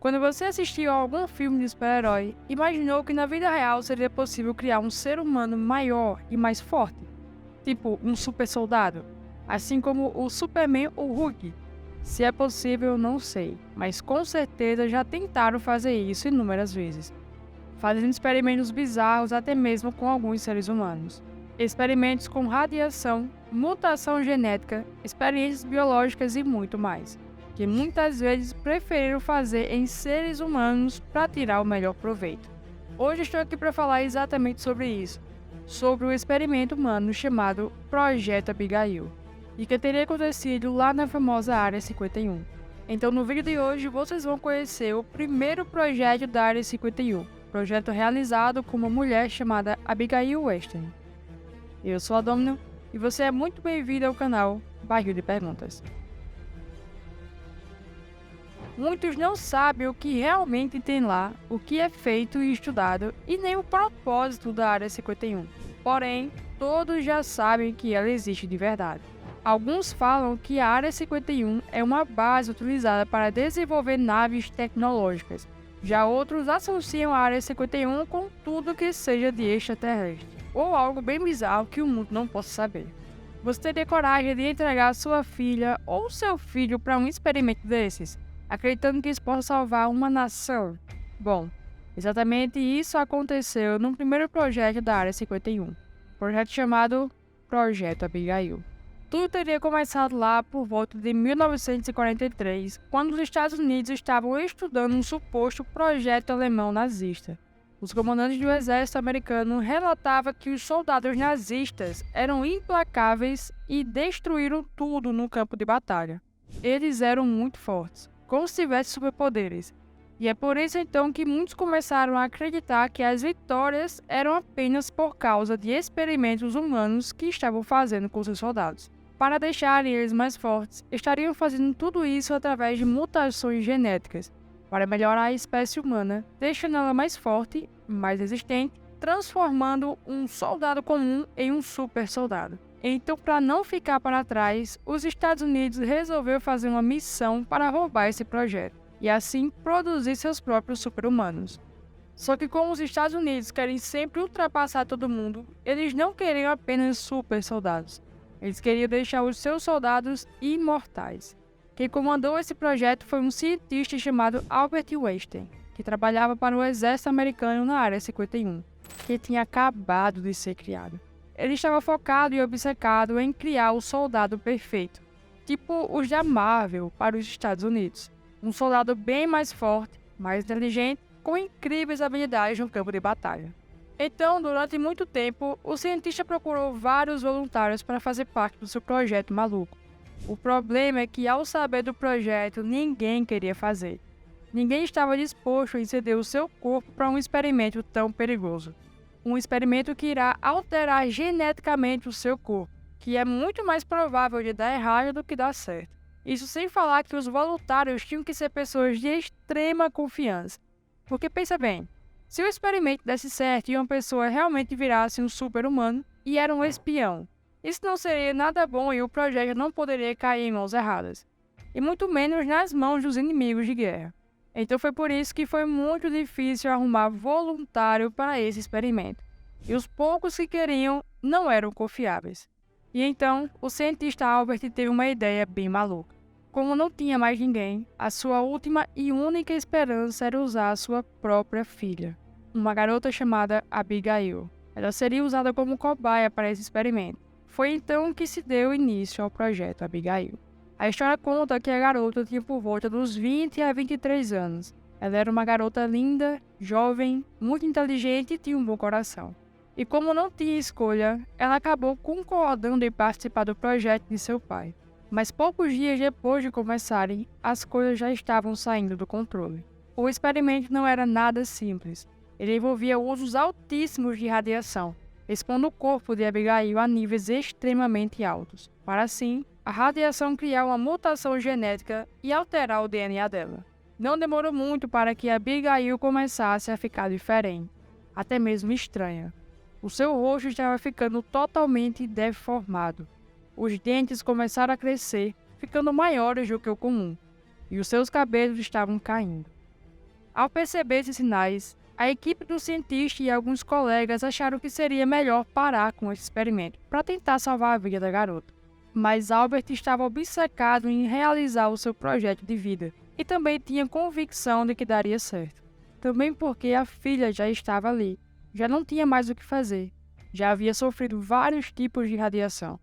Quando você assistiu a algum filme de super-herói, imaginou que na vida real seria possível criar um ser humano maior e mais forte? Tipo um super soldado? Assim como o Superman ou Hulk? Se é possível, não sei, mas com certeza já tentaram fazer isso inúmeras vezes, fazendo experimentos bizarros até mesmo com alguns seres humanos. Experimentos com radiação, mutação genética, experiências biológicas e muito mais, que muitas vezes preferiram fazer em seres humanos para tirar o melhor proveito. Hoje estou aqui para falar exatamente sobre isso, sobre o experimento humano chamado Projeto Abigail, e que teria acontecido lá na famosa Área 51. Então no vídeo de hoje vocês vão conhecer o primeiro projeto da Área 51, projeto realizado com uma mulher chamada Abigail Western. Eu sou a Domino e você é muito bem-vindo ao canal Barril de Perguntas. Muitos não sabem o que realmente tem lá, o que é feito e estudado e nem o propósito da Área 51. Porém, todos já sabem que ela existe de verdade. Alguns falam que a Área 51 é uma base utilizada para desenvolver naves tecnológicas. Já outros associam a Área 51 com tudo que seja de extraterrestre, ou algo bem bizarro que o mundo não possa saber. Você teria coragem de entregar sua filha ou seu filho para um experimento desses, acreditando que isso possa salvar uma nação? Bom, exatamente isso aconteceu no primeiro projeto da Área 51, projeto chamado Projeto Abigail. Tudo teria começado lá por volta de 1943, quando os Estados Unidos estavam estudando um suposto projeto alemão nazista. Os comandantes do exército americano relatavam que os soldados nazistas eram implacáveis e destruíram tudo no campo de batalha. Eles eram muito fortes, como se tivessem superpoderes. E é por isso então que muitos começaram a acreditar que as vitórias eram apenas por causa de experimentos humanos que estavam fazendo com seus soldados. Para deixarem eles mais fortes, estariam fazendo tudo isso através de mutações genéticas, para melhorar a espécie humana, deixando ela mais forte, mais resistente, transformando um soldado comum em um super soldado. Então, para não ficar para trás, os Estados Unidos resolveu fazer uma missão para roubar esse projeto, e assim produzir seus próprios super-humanos. Só que como os Estados Unidos querem sempre ultrapassar todo mundo, eles não queriam apenas super soldados. Eles queriam deixar os seus soldados imortais. Quem comandou esse projeto foi um cientista chamado Albert Einstein, que trabalhava para o exército americano na Área 51, que tinha acabado de ser criado. Ele estava focado e obcecado em criar o soldado perfeito, tipo os da Marvel para os Estados Unidos. Um soldado bem mais forte, mais inteligente, com incríveis habilidades no campo de batalha. Então, durante muito tempo, o cientista procurou vários voluntários para fazer parte do seu projeto maluco. O problema é que, ao saber do projeto, ninguém queria fazer. Ninguém estava disposto a ceder o seu corpo para um experimento tão perigoso. Um experimento que irá alterar geneticamente o seu corpo, que é muito mais provável de dar errado do que dar certo. Isso sem falar que os voluntários tinham que ser pessoas de extrema confiança. Porque pensa bem, se o experimento desse certo e uma pessoa realmente virasse um super-humano e era um espião, isso não seria nada bom e o projeto não poderia cair em mãos erradas, e muito menos nas mãos dos inimigos de guerra. Então foi por isso que foi muito difícil arrumar voluntário para esse experimento, e os poucos que queriam não eram confiáveis. E então, o cientista Albert teve uma ideia bem maluca. Como não tinha mais ninguém, a sua última e única esperança era usar a sua própria filha, uma garota chamada Abigail. Ela seria usada como cobaia para esse experimento. Foi então que se deu início ao projeto Abigail. A história conta que a garota tinha por volta dos 20 a 23 anos. Ela era uma garota linda, jovem, muito inteligente e tinha um bom coração. E como não tinha escolha, ela acabou concordando em participar do projeto de seu pai. Mas poucos dias depois de começarem, as coisas já estavam saindo do controle. O experimento não era nada simples. Ele envolvia usos altíssimos de radiação, expondo o corpo de Abigail a níveis extremamente altos, para assim, a radiação criar uma mutação genética e alterar o DNA dela. Não demorou muito para que Abigail começasse a ficar diferente, até mesmo estranha. O seu rosto estava ficando totalmente deformado. Os dentes começaram a crescer, ficando maiores do que o comum, e os seus cabelos estavam caindo. Ao perceber esses sinais, a equipe do cientista e alguns colegas acharam que seria melhor parar com esse experimento para tentar salvar a vida da garota. Mas Albert estava obcecado em realizar o seu projeto de vida e também tinha convicção de que daria certo. Também porque a filha já estava ali, já não tinha mais o que fazer, já havia sofrido vários tipos de radiação.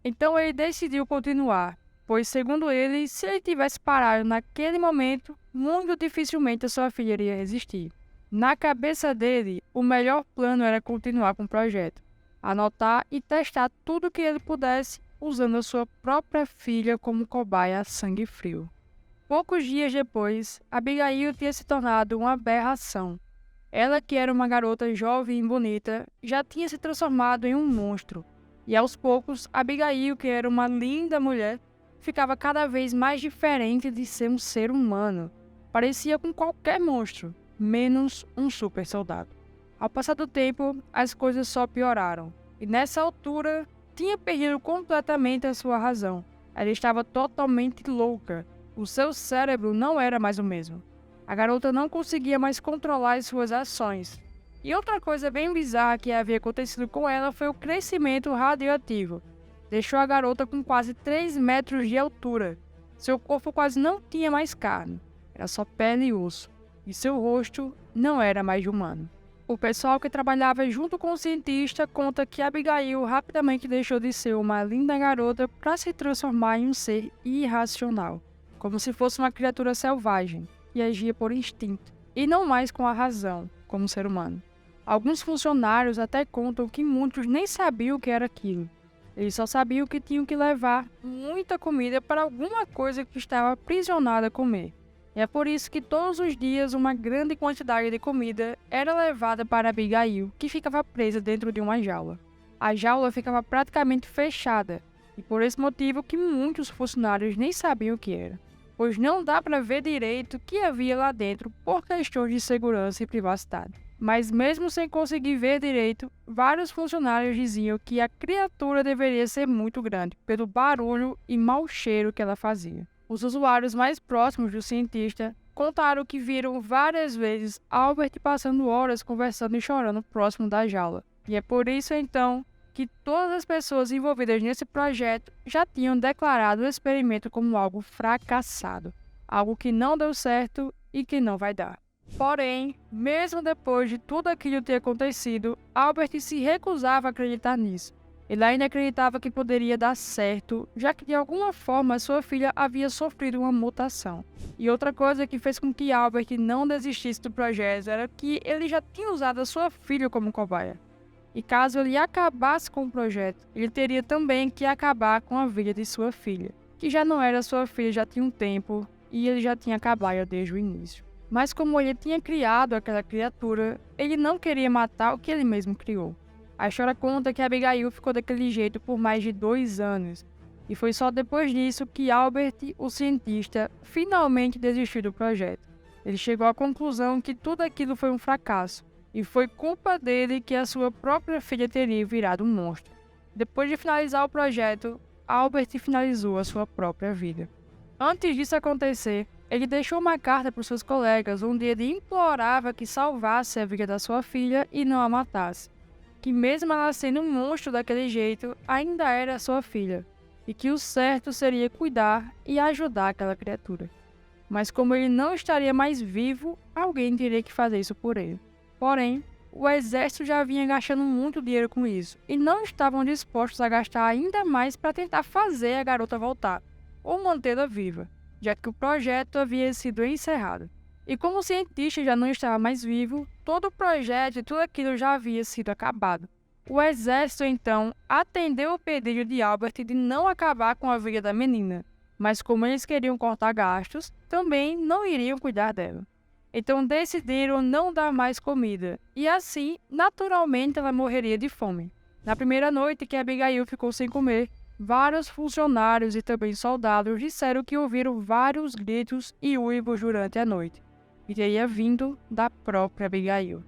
Então ele decidiu continuar, pois, segundo ele, se ele tivesse parado naquele momento, muito dificilmente a sua filha iria resistir. Na cabeça dele, o melhor plano era continuar com o projeto, anotar e testar tudo o que ele pudesse, usando a sua própria filha como cobaia a sangue frio. Poucos dias depois, Abigail tinha se tornado uma aberração. Ela, que era uma garota jovem e bonita, já tinha se transformado em um monstro. E aos poucos, Abigail, que era uma linda mulher, ficava cada vez mais diferente de ser um ser humano. Parecia com qualquer monstro, menos um super soldado. Ao passar do tempo, as coisas só pioraram. E nessa altura, tinha perdido completamente a sua razão. Ela estava totalmente louca. O seu cérebro não era mais o mesmo. A garota não conseguia mais controlar as suas ações. E outra coisa bem bizarra que havia acontecido com ela foi o crescimento radioativo. Deixou a garota com quase 3 metros de altura. Seu corpo quase não tinha mais carne, era só pele e osso. E seu rosto não era mais humano. O pessoal que trabalhava junto com o cientista conta que Abigail rapidamente deixou de ser uma linda garota para se transformar em um ser irracional, como se fosse uma criatura selvagem, que agia por instinto, e não mais com a razão, como ser humano. Alguns funcionários até contam que muitos nem sabiam o que era aquilo. Eles só sabiam que tinham que levar muita comida para alguma coisa que estava aprisionada a comer. E é por isso que todos os dias uma grande quantidade de comida era levada para Abigail, que ficava presa dentro de uma jaula. A jaula ficava praticamente fechada, e por esse motivo que muitos funcionários nem sabiam o que era, pois não dá para ver direito o que havia lá dentro por questões de segurança e privacidade. Mas mesmo sem conseguir ver direito, vários funcionários diziam que a criatura deveria ser muito grande, pelo barulho e mau cheiro que ela fazia. Os usuários mais próximos do cientista contaram que viram várias vezes Albert passando horas conversando e chorando próximo da jaula. E é por isso então que todas as pessoas envolvidas nesse projeto já tinham declarado o experimento como algo fracassado, algo que não deu certo e que não vai dar. Porém, mesmo depois de tudo aquilo ter acontecido, Albert se recusava a acreditar nisso. Ele ainda acreditava que poderia dar certo, já que de alguma forma sua filha havia sofrido uma mutação. E outra coisa que fez com que Albert não desistisse do projeto era que ele já tinha usado a sua filha como cobaia. E caso ele acabasse com o projeto, ele teria também que acabar com a vida de sua filha, que já não era sua filha já tinha um tempo e ele já tinha acabado desde o início. Mas como ele tinha criado aquela criatura, ele não queria matar o que ele mesmo criou. A história conta que Abigail ficou daquele jeito por mais de 2 anos, e foi só depois disso que Albert, o cientista, finalmente desistiu do projeto. Ele chegou à conclusão que tudo aquilo foi um fracasso, e foi culpa dele que a sua própria filha teria virado um monstro. Depois de finalizar o projeto, Albert finalizou a sua própria vida. Antes disso acontecer, ele deixou uma carta para os seus colegas onde ele implorava que salvasse a vida da sua filha e não a matasse. Que mesmo ela sendo um monstro daquele jeito, ainda era sua filha, e que o certo seria cuidar e ajudar aquela criatura. Mas como ele não estaria mais vivo, alguém teria que fazer isso por ele. Porém, o exército já vinha gastando muito dinheiro com isso, e não estavam dispostos a gastar ainda mais para tentar fazer a garota voltar, ou mantê-la viva, já que o projeto havia sido encerrado. E como o cientista já não estava mais vivo, todo o projeto e tudo aquilo já havia sido acabado. O exército, então, atendeu o pedido de Albert de não acabar com a vida da menina, mas como eles queriam cortar gastos, também não iriam cuidar dela. Então decidiram não dar mais comida, e assim, naturalmente, ela morreria de fome. Na primeira noite que Abigail ficou sem comer, vários funcionários e também soldados disseram que ouviram vários gritos e uivos durante a noite, e teria vindo da própria Abigail.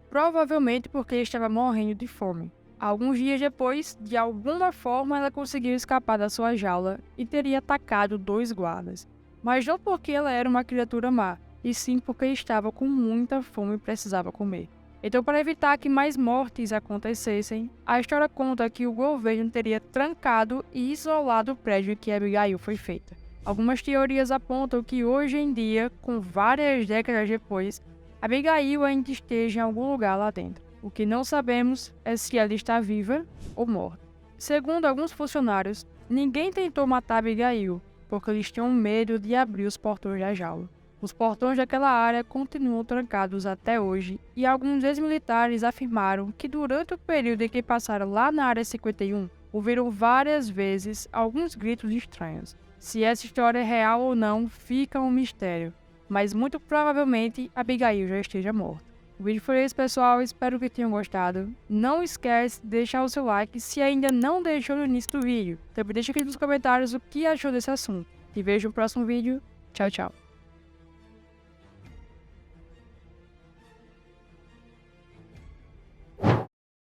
Provavelmente porque estava morrendo de fome. Alguns dias depois, de alguma forma ela conseguiu escapar da sua jaula e teria atacado 2 guardas. Mas não porque ela era uma criatura má, e sim porque estava com muita fome e precisava comer. Então, para evitar que mais mortes acontecessem, a história conta que o governo teria trancado e isolado o prédio em que Abigail foi feita. Algumas teorias apontam que hoje em dia, com várias décadas depois, Abigail ainda esteja em algum lugar lá dentro. O que não sabemos é se ela está viva ou morta. Segundo alguns funcionários, ninguém tentou matar Abigail, porque eles tinham medo de abrir os portões da jaula. Os portões daquela área continuam trancados até hoje, e alguns ex-militares afirmaram que durante o período em que passaram lá na Área 51, ouviram várias vezes alguns gritos estranhos. Se essa história é real ou não, fica um mistério, mas muito provavelmente Abigail já esteja morta. O vídeo foi esse, pessoal, espero que tenham gostado. Não esquece de deixar o seu like se ainda não deixou no início do vídeo. Também deixa aqui nos comentários o que achou desse assunto. E vejo no próximo vídeo. Tchau, tchau.